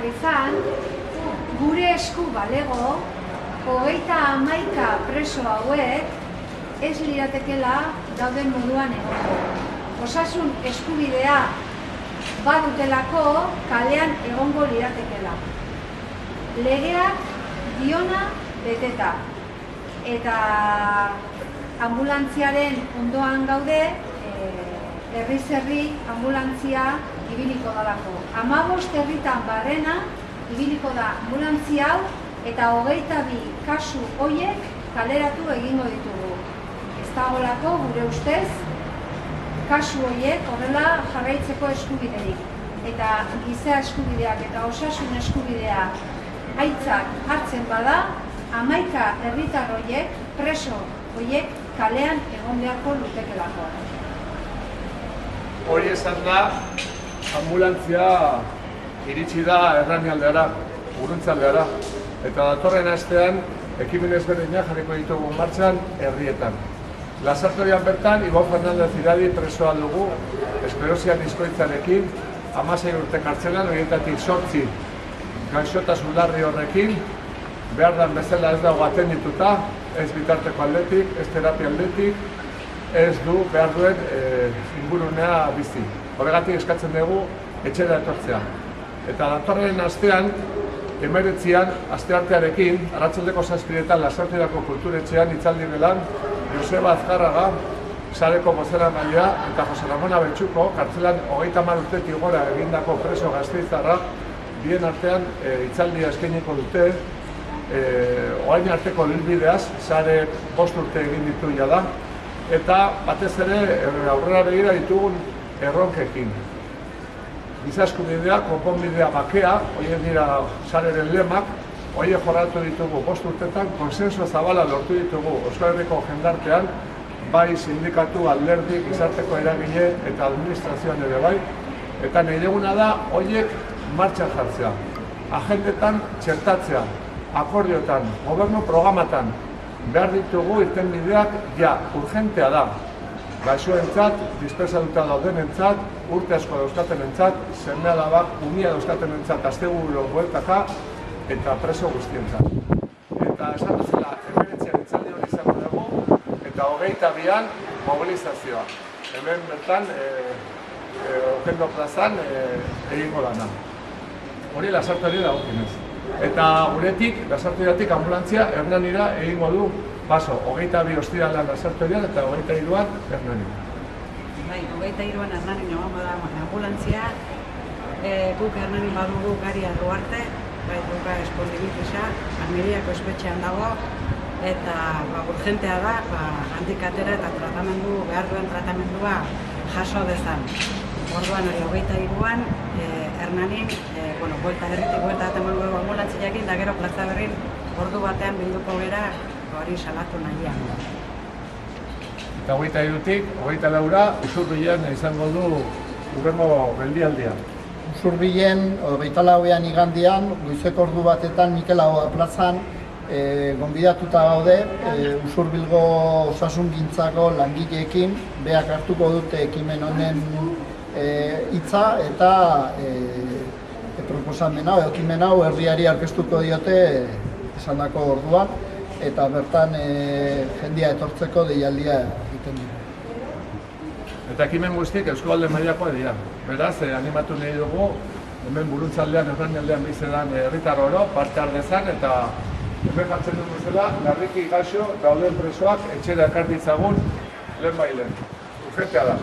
jarri zan, gure esku balego, 31 preso hauek ez liratekela dauden moduan egongo. Osasun eskubidea badutelako kalean egongo liratekela. Legeak diona beteta. Eta ambulantziaren ondoan gaude, herriz-herri ambulantzia ibiliko dalako. 15 herritan barrena ibiliko da ambulantzia hau eta 22 kasu horiek kaleratu egingo ditugu. Ez dagoelako gure ustez kasu horiek horrela jarraitzeko eskubiderik. Eta giza eskubideak eta osasun eskubidea aitzak hartzen bada, 11 herritar horiek, preso horiek kalean egon beharko lutekelako. Hori esan da, ambulantzia iritsi da Erranialdera, Uruntzaldera. Eta datorren astean, ekimen ezberdinak jarriko ditugu martxan herrietan. Lasarterian bertan, Ibon Fernandez Iradi presoa dugu, esklerosia diskoitzarekin, 16 urte kartzelan, horietatik 8 gaixotasun larri horrekin, behar den bezala ez dago atendituta, ez bitarteko aldetik, ez terapia aldetik, ez du behar duen ingurunea bizi. Horregatik eskatzen dugu etxera etortzea. Eta datorren astean, 19an, asteartearekin, arratsaldeko 7:00 Lasarterako kulturetxean hitzaldi gelan Joseba Azkarraga, sareko bozeramailea eta Jose Ramon Abetxuko, kartzelan 30 urtetik gora egindako preso gasteiztarra, bien artean hitzaldia eskainiko dute, orain arteko ibilbideaz, sare 5 urte egin ditu jada, eta batez ere aurrera begira ditugun erronkekin. Giza eskubideak, konponbidea bakea, horiek dira sareren lemak, horiek jorratu ditugu 5 urtetan, konsenso zabala lortu ditugu Euskal Herriko jendartean, bai sindikatu, alderdi, gizarteko eragile eta administrazioan ere bai, eta nahi duguna da horiek martxan jartzea, agendetan txertatzea, akordiotan, gobernu programatan, behar ditugu irtenbideak ja, urgentea da. Gaixoentzat, dispersatuta daudenentzat, urte asko dauzkatenentzat, seme-alabak, umia dauzkatenentzat, asteburu bueltaka eta preso guztientzat. Eta esan bezala, 19an hitzaldi hori izango dugu, eta 22an mobilizazioa. Hemen bertan, Okendo plazan egingo lana. Hori Lasarteri dagokienez. Eta guretik, Lasarteriatik ambulantzia Hernanira egingo du paso. 22 ostiralan Lasarterian eta 23an Hernanin. Bai, 23an Hernanin egongo da ambulantzia. Guk Hernanin badugu Gari Arruarte, bai duka espondibilisa, Almeriako espetxean dago, eta urgentea da, handik atera eta behar duen tratamendua jaso dezan. Orduan hori 23an, Hernanin, herritik buelta eta emango dugu ambulantziakin, da gero plaza berrin ordu batean bilduko gera hori salatu nahian. Eta 23tik, 24ra, Usurbilen izango du hurrengo geldialdia. Usurbilen, 24an igandian, goizeko ordu batetan Mikel Ahoa plazan gonbidatuta gaude, Usurbilgo osasungintzako langileekin, beak hartuko dute ekimen honen hitza eta proposamen hau, ekimen hau herriari aurkeztuko diote esandako orduan, eta bertan jendia etortzeko deialdia egiten dugu. Eta ekimen guztiek eskualde mailakoa dira. Beraz, animatu nahi dugu, hemen Buruntzaldean, Erranialdean bizidan herritar oro, parte ardezan, eta hemen jartzen duen bezala, larriki gaixo dauden presoak etxera ekar ditzagun lehen bailen. Urgentea da.